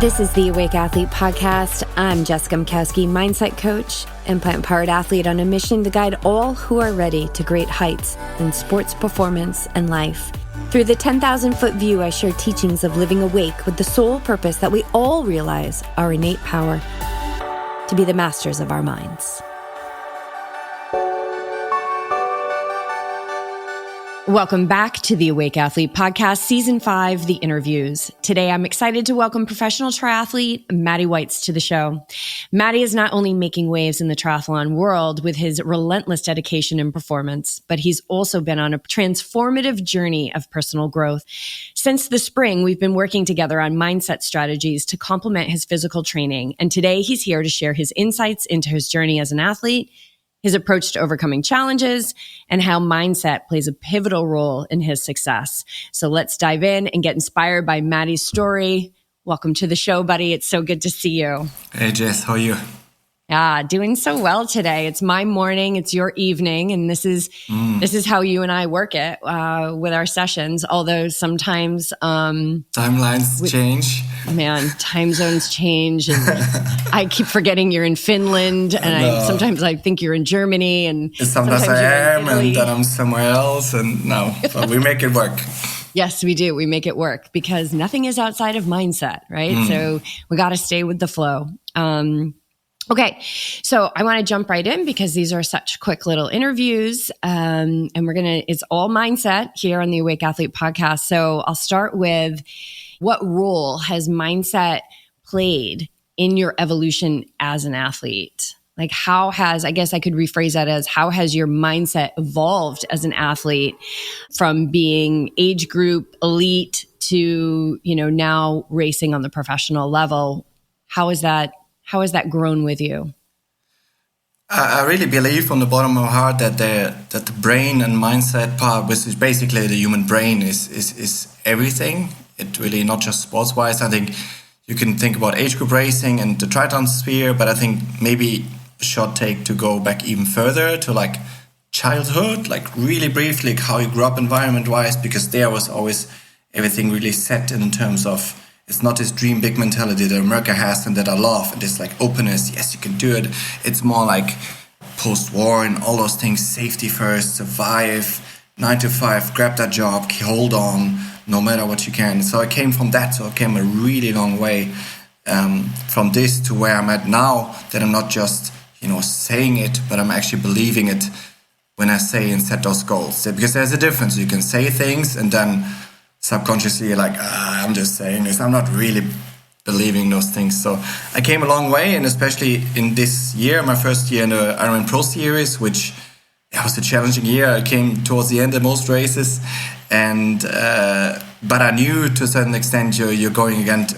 This is the Awake Athlete Podcast. I'm Jessica Mikowski, mindset coach, implant-powered athlete on a mission to guide all who are ready to great heights in sports performance and life. Through the 10,000-foot view, I share teachings of living awake with the sole purpose that we all realize our innate power to be the masters of our minds. Welcome back to the Awake Athlete Podcast, Season 5, The Interviews. Today, I'm excited to welcome professional triathlete Matti Weitz to the show. Matti is not only making waves in the triathlon world with his relentless dedication and performance, but he's also been on a transformative journey of personal growth. Since the spring, we've been working together on mindset strategies to complement his physical training. And today, he's here to share his insights into his journey as an athlete, his approach to overcoming challenges, and how mindset plays a pivotal role in his success. So let's dive in and get inspired by Matti's story. Welcome to the show, buddy. It's so good to see you. Hey, Jess. How are you? Doing so well today. It's my morning, it's your evening, and this is how you and I work it with our sessions. Although sometimes timelines change. Man, time zones change, and I keep forgetting you're in Finland, and sometimes I think you're in Germany, and sometimes I am, and then I'm somewhere else, and no, but we make it work. Yes, we do. We make it work because nothing is outside of mindset, right? So we got to stay with the flow. Okay, so I want to jump right in because these are such quick little interviews, and it's all mindset here on the Awake Athlete Podcast. So I'll start with, what role has mindset played in your evolution as an athlete? Like, I guess I could rephrase that as, how has your mindset evolved as an athlete from being age group elite to, now racing on the professional level? How has that grown with you? I really believe from the bottom of my heart that the brain and mindset part, which is basically the human brain, is everything. It really not just sports-wise. I think you can think about age group racing and the triathlon sphere, but I think maybe a short take to go back even further to like childhood, like really briefly, like how you grew up environment-wise, because there was always everything really set in terms of, it's not this dream big mentality that America has and that I love, and this like openness, yes, you can do it. It's more like post-war and all those things, safety first, survive, 9 to 5, grab that job, hold on, no matter what you can. So I came from that, so I came a really long way from this to where I'm at now, that I'm not just, saying it, but I'm actually believing it when I say and set those goals. Because there's a difference. You can say things and then subconsciously you're like, I'm just saying this. I'm not really believing those things. So I came a long way, and especially in this year, my first year in the Ironman Pro Series, which was a challenging year. I came towards the end of most races, and but I knew to a certain extent you're going against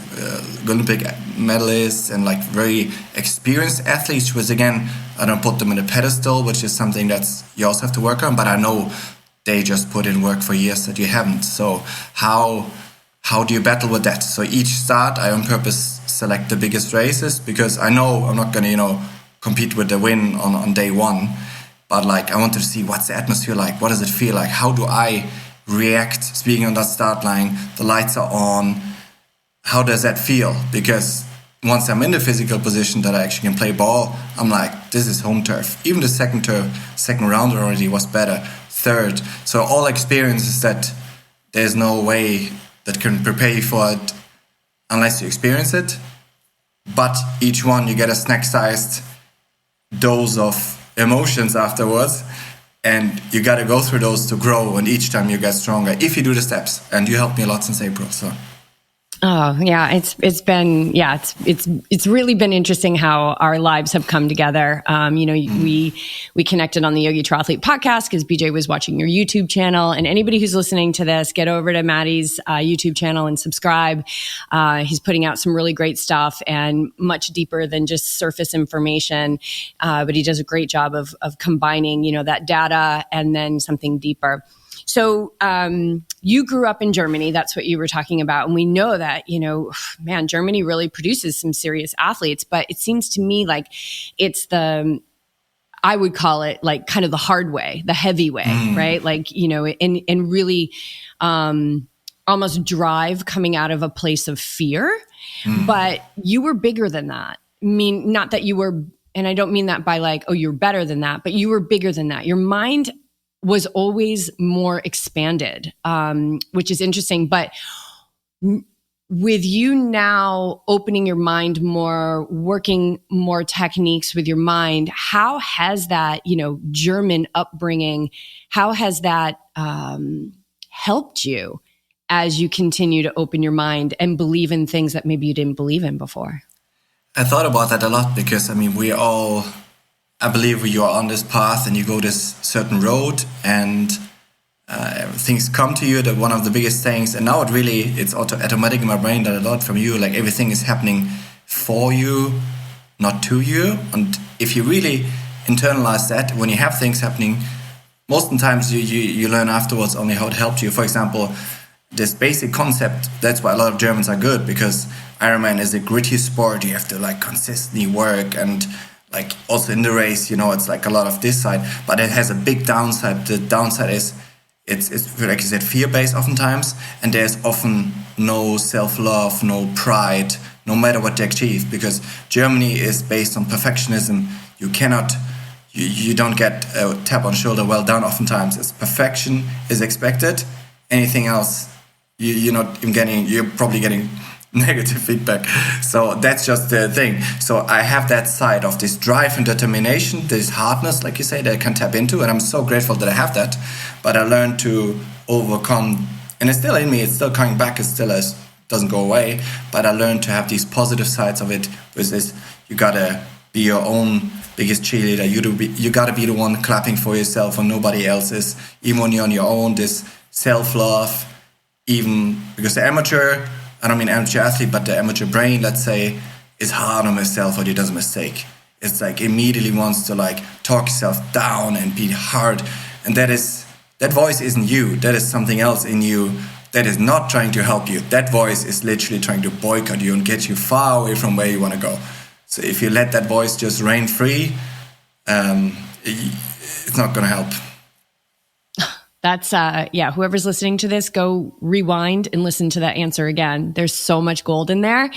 Olympic medalists and like very experienced athletes, which again, I don't put them in a pedestal, which is something that's you also have to work on, but I know they just put in work for years that you haven't. So how do you battle with that? So each start, I on purpose select the biggest races because I know I'm not going to, compete with the win on day one. But like, I want to see what's the atmosphere like. What does it feel like? How do I react speaking on that start line? The lights are on. How does that feel? Because once I'm in the physical position that I actually can play ball, I'm like, this is home turf. Even the second round already was better. Third. So all experiences that there's no way that can prepare you for it unless you experience it. But each one you get a snack-sized dose of emotions afterwards, and you got to go through those to grow, and each time you get stronger if you do the steps. And you helped me a lot since April. So Oh yeah, it's really been interesting how our lives have come together. We connected on the Yogi Triathlete podcast because BJ was watching your YouTube channel, and anybody who's listening to this, get over to Matti's YouTube channel and subscribe. He's putting out some really great stuff and much deeper than just surface information, but he does a great job of combining that data and then something deeper. So you grew up in Germany. That's what you were talking about. And we know that, Germany really produces some serious athletes. But it seems to me like it's I would call it like kind of the hard way, the heavy way, right? Like, and really almost drive coming out of a place of fear, but you were bigger than that. I mean, not that you were, and I don't mean that by like, oh, you're better than that, but you were bigger than that. Your mind was always more expanded, which is interesting. But with you now opening your mind more, working more techniques with your mind, how has that, German upbringing, how has that helped you as you continue to open your mind and believe in things that maybe you didn't believe in before? I thought about that a lot because, I believe you are on this path and you go this certain road and things come to you. That one of the biggest things, and now it's automatic in my brain that a lot from you, like everything is happening for you, not to you. And if you really internalize that, when you have things happening, most of the times you learn afterwards only how it helped you. For example, this basic concept, that's why a lot of Germans are good, because Ironman is a gritty sport. You have to like consistently work, and like also in the race, it's like a lot of this side, but it has a big downside. The downside is it's like you said, fear-based oftentimes, and there's often no self-love, no pride, no matter what they achieve, because Germany is based on perfectionism. You don't get a tap on the shoulder, well done. Oftentimes it's perfection is expected. Anything else, you're probably getting negative feedback. So that's just the thing. So I have that side of this drive and determination, this hardness, like you say, that I can tap into. And I'm so grateful that I have that. But I learned to overcome, and it's still in me, it's still coming back, it still doesn't go away. But I learned to have these positive sides of it, which is you gotta be your own biggest cheerleader. You gotta be the one clapping for yourself when nobody else is. Even when you're on your own, this self-love, even because the amateur, I don't mean amateur athlete, but the amateur brain, let's say, is hard on myself or he does a mistake. It's like immediately wants to like talk yourself down and be hard. And that voice isn't you. That is something else in you that is not trying to help you. That voice is literally trying to boycott you and get you far away from where you want to go. So if you let that voice just reign free, it's not going to help. That's, whoever's listening to this, go rewind and listen to that answer again. There's so much gold in there.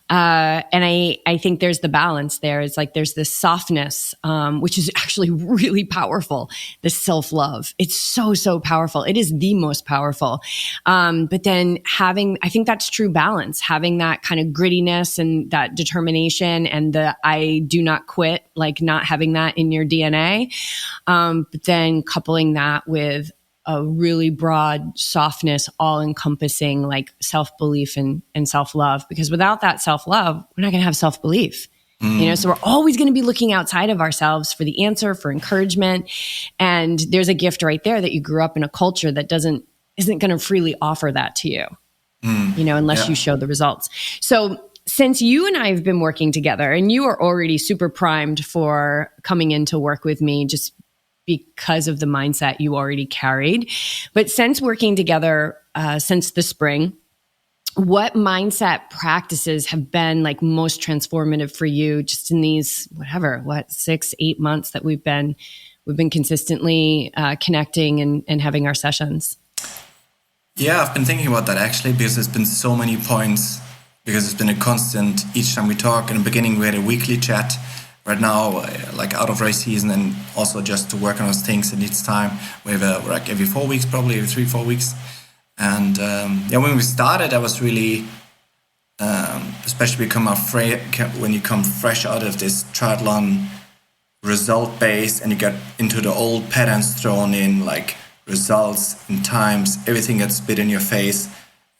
And I think there's the balance there. It's like there's this softness, which is actually really powerful, this self-love. It's so, so powerful. It is the most powerful. But then I think that's true balance, having that kind of grittiness and that determination and the I do not quit, like not having that in your DNA. But then coupling that with a really broad softness, all-encompassing like self-belief and self-love. Because without that self-love, we're not going to have self-belief. So we're always going to be looking outside of ourselves for the answer, for encouragement. And there's a gift right there that you grew up in a culture that isn't going to freely offer that to you, unless you show the results. So since you and I have been working together, and you are already super primed for coming in to work with me, just because of the mindset you already carried. But since working together since the spring, what mindset practices have been like most transformative for you just in these 6-8 months that we've been consistently connecting and having our sessions? Yeah, I've been thinking about that actually, because there's been so many points, because it's been a constant each time we talk. In the beginning we had a weekly chat. Right now, like out of race season, and also just to work on those things, it needs time. We have like every 4 weeks, probably every 3-4 weeks. And when we started, I was really, especially when you come fresh out of this triathlon result base and you get into the old patterns thrown in, like results and times, everything gets spit in your face.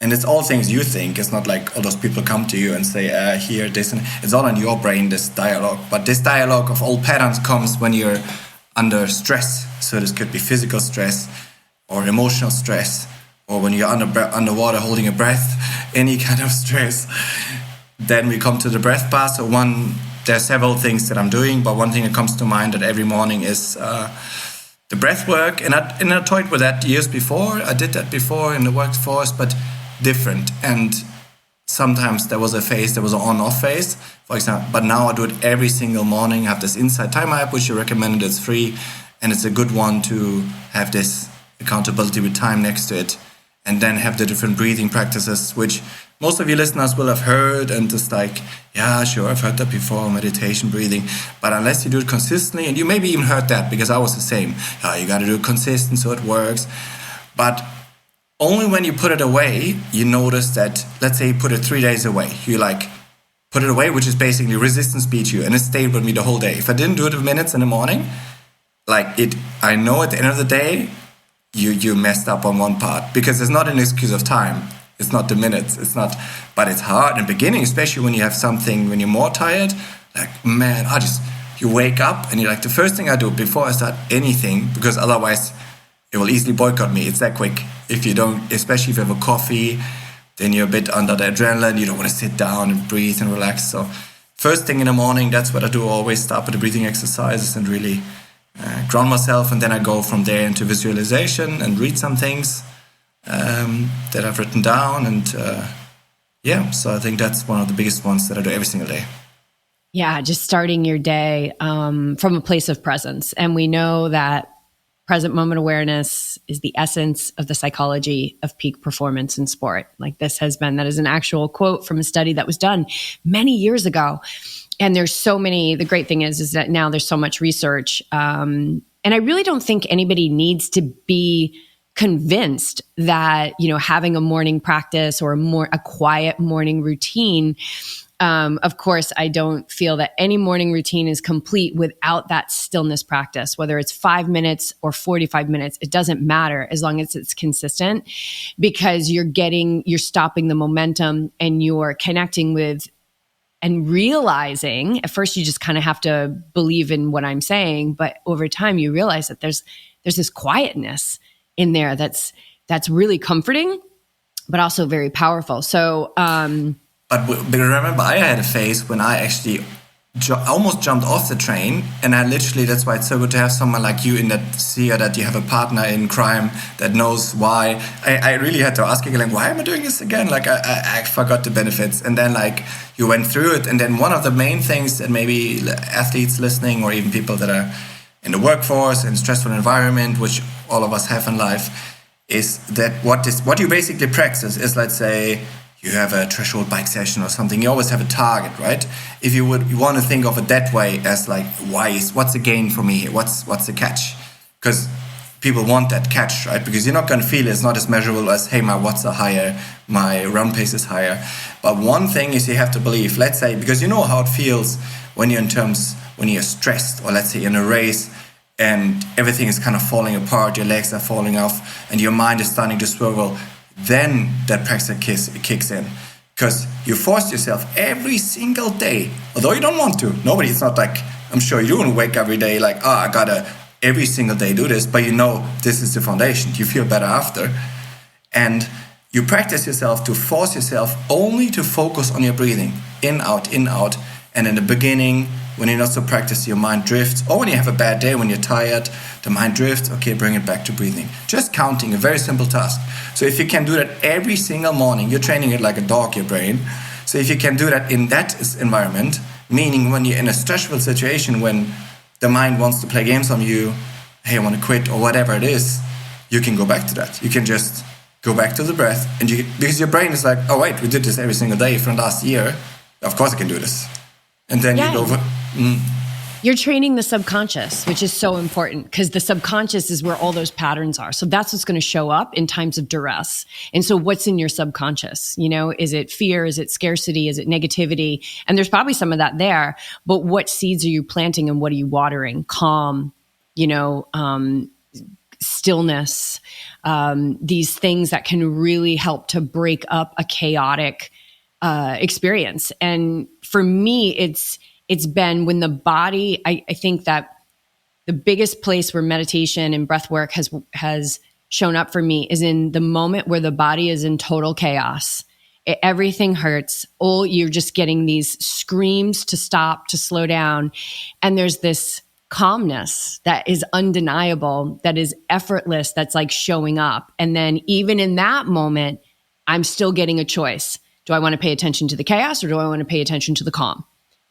And it's all things you think. It's not like all those people come to you and say, here, this, and it's all in your brain, this dialogue. But this dialogue of old patterns comes when you're under stress. So this could be physical stress or emotional stress, or when you're underwater holding your breath, any kind of stress. Then we come to the breath pass. So there are several things that I'm doing, but one thing that comes to mind that every morning is the breath work. And I toyed with that years before. I did that before in the workforce, but different. And sometimes there was an on-off phase, for example, but now I do it every single morning. I have this Insight Timer app, which you recommended. It's free, and it's a good one to have this accountability with time next to it. and then have the different breathing practices, which most of your listeners will have heard, and just like, yeah, sure, I've heard that before, meditation, breathing. But unless you do it consistently, and you maybe even heard that because I was the same, you got to do it consistent so it works. But only when you put it away, you notice that, let's say you put it 3 days away, you like put it away, which is basically resistance beat you, and it stayed with me the whole day. If I didn't do it in minutes in the morning, I know at the end of the day, you messed up on one part, because it's not an excuse of time. It's not the minutes. It's not, but it's hard in the beginning, especially when you have something, when you're more tired. Like, man, you wake up and you're like, the first thing I do before I start anything, because otherwise it will easily boycott me. It's that quick. If you don't, especially if you have a coffee, then you're a bit under the adrenaline. You don't want to sit down and breathe and relax. So first thing in the morning, that's what I do. I always start with the breathing exercises and really ground myself, and then I go from there into visualization and read some things that I've written down, and so I think that's one of the biggest ones that I do every single day. Yeah, just starting your day from a place of presence. And we know that present moment awareness is the essence of the psychology of peak performance in sport. Like that is an actual quote from a study that was done many years ago. And there's so many, the great thing is that now there's so much research. And I really don't think anybody needs to be convinced that, having a morning practice or a quiet morning routine. Of course, I don't feel that any morning routine is complete without that stillness practice, whether it's 5 minutes or 45 minutes, it doesn't matter as long as it's consistent, because you're stopping the momentum and you're connecting with and realizing. At first you just kind of have to believe in what I'm saying, but over time you realize that there's this quietness in there that's really comforting, but also very powerful. So, But remember, I had a phase when I actually almost jumped off the train, and that's why it's so good to have someone like you in that sphere, that you have a partner in crime that knows why. I really had to ask you, like, why am I doing this again? Like, I forgot the benefits. And then, like, you went through it. And then one of the main things that maybe athletes listening, or even people that are in the workforce and stressful environment, which all of us have in life, is that what you basically practice is, let's say, you have a threshold bike session or something, you always have a target, right? If you want to think of it that way, as like, what's the gain for me here? What's the catch? Because people want that catch, right? Because you're not going to feel it's not as measurable as, hey, my watts are higher, my run pace is higher. But one thing is, you have to believe, let's say, because you know how it feels when you're stressed, or let's say in a race and everything is kind of falling apart, your legs are falling off and your mind is starting to swirl. Then that practice kicks in, because you force yourself every single day, although you don't want to. It's not like, I'm sure you don't wake up every day like, I gotta every single day do this, but this is the foundation. You feel better after. And you practice yourself to force yourself only to focus on your breathing, in, out. And in the beginning, when you're not so practiced, your mind drifts. Or when you have a bad day, when you're tired, the mind drifts. Okay, bring it back to breathing. Just counting, a very simple task. So if you can do that every single morning, you're training it like a dog, your brain. So if you can do that in that environment, meaning when you're in a stressful situation, when the mind wants to play games on you, hey, I want to quit, or whatever it is, you can go back to that. You can just go back to the breath. Because your brain is like, oh, wait, we did this every single day for the last year. Of course I can do this. And then you go over. You're training the subconscious, which is so important, because the subconscious is where all those patterns are. So that's what's going to show up in times of duress. And so what's in your subconscious? Is it fear? Is it scarcity? Is it negativity? And there's probably some of that there, but what seeds are you planting and what are you watering? Calm, stillness, these things that can really help to break up a chaotic experience. And for me, it's been when the body, I think that the biggest place where meditation and breath work has shown up for me is in the moment where the body is in total chaos. Everything hurts. You're just getting these screams to stop, to slow down. And there's this calmness that is undeniable, that is effortless, that's like showing up. And then even in that moment, I'm still getting a choice. Do I want to pay attention to the chaos, or do I want to pay attention to the calm?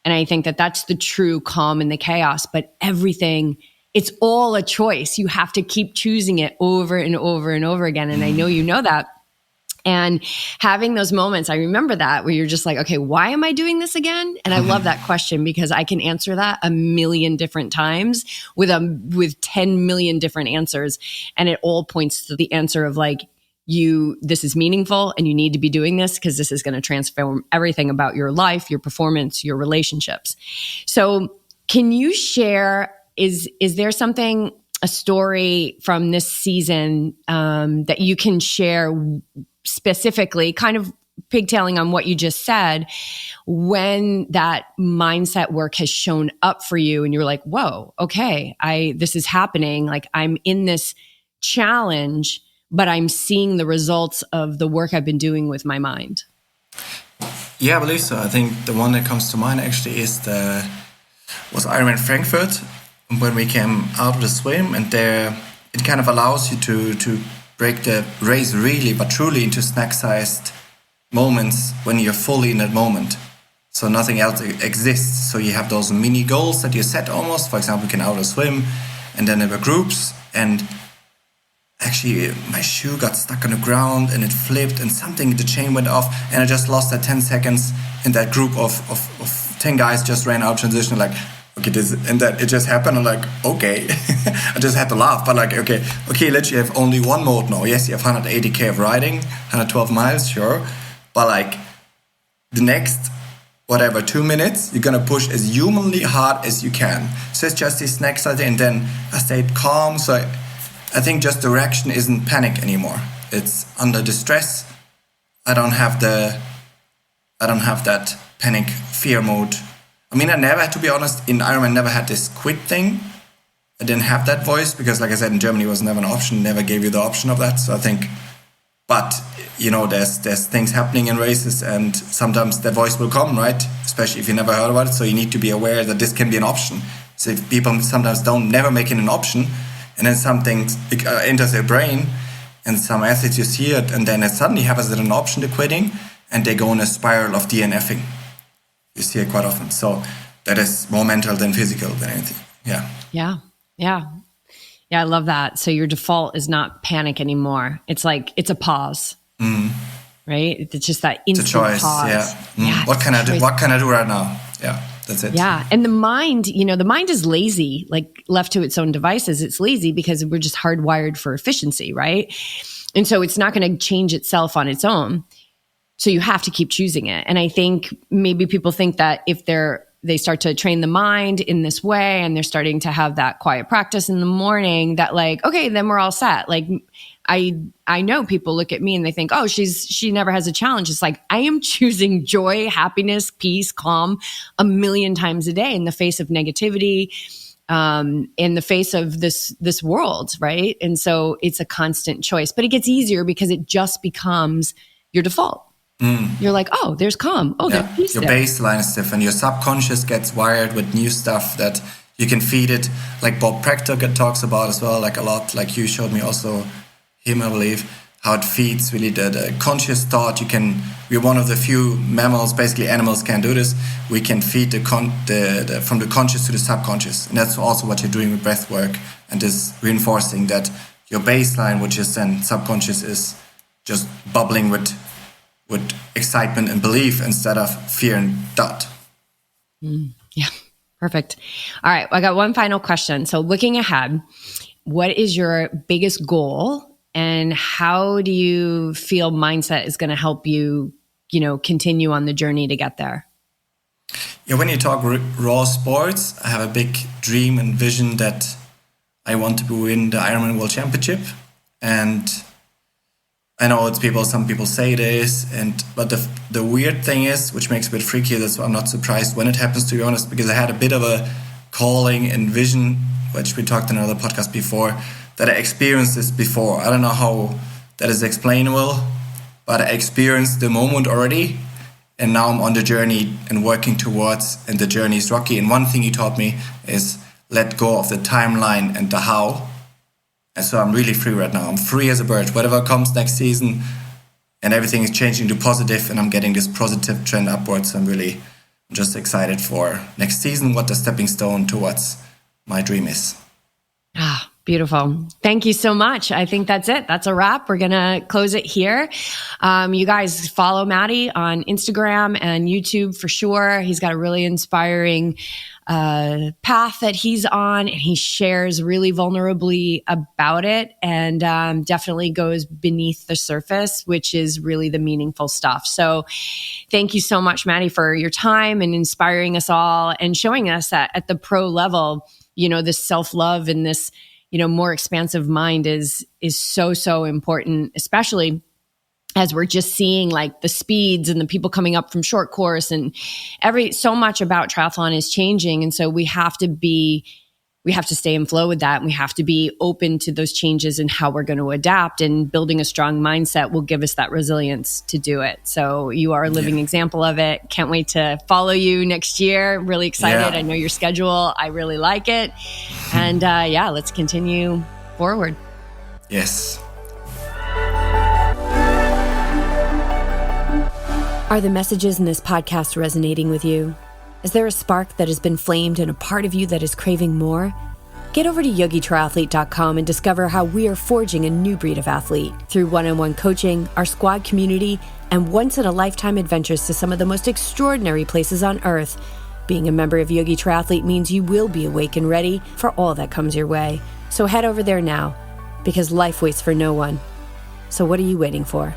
And I think that that's the true calm in the chaos. But everything, it's all a choice. You have to keep choosing it over and over and over again. And I know you know that, And having those moments, I remember that where you're just like, okay, why am I doing this again? And I love that question because I can answer that a million different times with 10 million different answers. And it all points to the answer of like, this is meaningful and you need to be doing this because this is going to transform everything about your life, your performance, your relationships. So can you share, is there something, a story from this season that you can share specifically, kind of pigtailing on what you just said, when that mindset work has shown up for you and you're like, whoa, okay, this is happening. Like I'm in this challenge, but I'm seeing the results of the work I've been doing with my mind? Yeah, I believe so. I think the one that comes to mind actually was Ironman Frankfurt, when we came out of the swim, and there it kind of allows you to break the race really, but truly into snack-sized moments when you're fully in that moment. So nothing else exists. So you have those mini goals that you set almost. For example, we can out of swim, and then there were groups, and actually my shoe got stuck on the ground and it flipped and the chain went off, and I just lost that 10 seconds in that group of 10 guys just ran out transition like, okay, it just happened. I'm like, okay. I just had to laugh, but like, okay, let you have only one mode now. Yes, you have 180k of riding, 112 miles, sure. But like the next, 2 minutes, you're gonna push as humanly hard as you can. So it's just this next idea, and then I stayed calm. So I think just direction isn't panic anymore. It's under distress. I don't have that panic fear mode. I mean, I never, to be honest, in Ironman, never had this quit thing. I didn't have that voice because, like I said, in Germany, it was never an option. Never gave you the option of that. So I think, but there's things happening in races, and sometimes that voice will come, right? Especially if you never heard about it. So you need to be aware that this can be an option. So if people sometimes never make it an option, and then something enters their brain, and some athletes you see it, and then it suddenly happens as an option to quitting, and they go in a spiral of DNFing. You see it quite often. So that is more mental than physical than anything. Yeah. Yeah, I love that. So your default is not panic anymore. It's like, it's a pause, right? It's just that instant pause. Yeah. What can I do? What can I do right now? Yeah, that's it. Yeah. And the mind is lazy, like left to its own devices. It's lazy because we're just hardwired for efficiency, right? And so it's not going to change itself on its own. So you have to keep choosing it. And I think maybe people think that if they start to train the mind in this way, and they're starting to have that quiet practice in the morning, that like, okay, then we're all set. Like I know people look at me and they think, oh, she never has a challenge. It's like, I am choosing joy, happiness, peace, calm 1,000,000 times a day in the face of negativity, in the face of this world, right? And so it's a constant choice, but it gets easier because it just becomes your default. You're like, oh, there's calm. Oh, there's peace. Your baseline is different. Your subconscious gets wired with new stuff that you can feed it. Like Bob Proctor talks about as well, like a lot. Like you showed me also him, I believe, how it feeds really the conscious thought. We're one of the few mammals, basically animals can do this. We can feed from the conscious to the subconscious. And that's also what you're doing with breath work, and is reinforcing that your baseline, which is then subconscious, is just bubbling with excitement and belief instead of fear and doubt. Yeah, perfect. All right, I got one final question. So looking ahead, what is your biggest goal, and how do you feel mindset is going to help you, continue on the journey to get there? Yeah, when you talk raw sports, I have a big dream and vision that I want to win the Ironman World Championship. And I know some people say this, but the weird thing is, which makes it a bit freaky, that's why I'm not surprised when it happens, to be honest, because I had a bit of a calling and vision, which we talked in another podcast before, that I experienced this before. I don't know how that is explainable, but I experienced the moment already, and now I'm on the journey and working towards, and the journey is rocky. And one thing you taught me is let go of the timeline and the how. And so I'm really free right now. I'm free as a bird. Whatever comes next season, and everything is changing to positive, and I'm getting this positive trend upwards. I'm just excited for next season, what the stepping stone towards my dream is. Ah, Beautiful. Thank you so much. I think that's it. That's a wrap. We're going to close it here. You guys follow Matti on Instagram and YouTube for sure. He's got a really inspiring path that he's on, and he shares really vulnerably about it, and definitely goes beneath the surface, which is really the meaningful stuff. So thank you so much, Matti, for your time and inspiring us all and showing us that at the pro level, this self-love and this, more expansive mind is so important, especially as we're just seeing like the speeds and the people coming up from short course, and so much about triathlon is changing. And so we have to stay in flow with that. And we have to be open to those changes and how we're going to adapt, and building a strong mindset will give us that resilience to do it. So you are a living example of it. Can't wait to follow you next year. Really excited. I know your schedule. I really like it. And let's continue forward. Yes. Are the messages in this podcast resonating with you? Is there a spark that has been flamed and a part of you that is craving more? Get over to yogitriathlete.com and discover how we are forging a new breed of athlete through one-on-one coaching, our squad community, and once-in-a-lifetime adventures to some of the most extraordinary places on earth. Being a member of Yogi Triathlete means you will be awake and ready for all that comes your way. So head over there now, because life waits for no one. So what are you waiting for?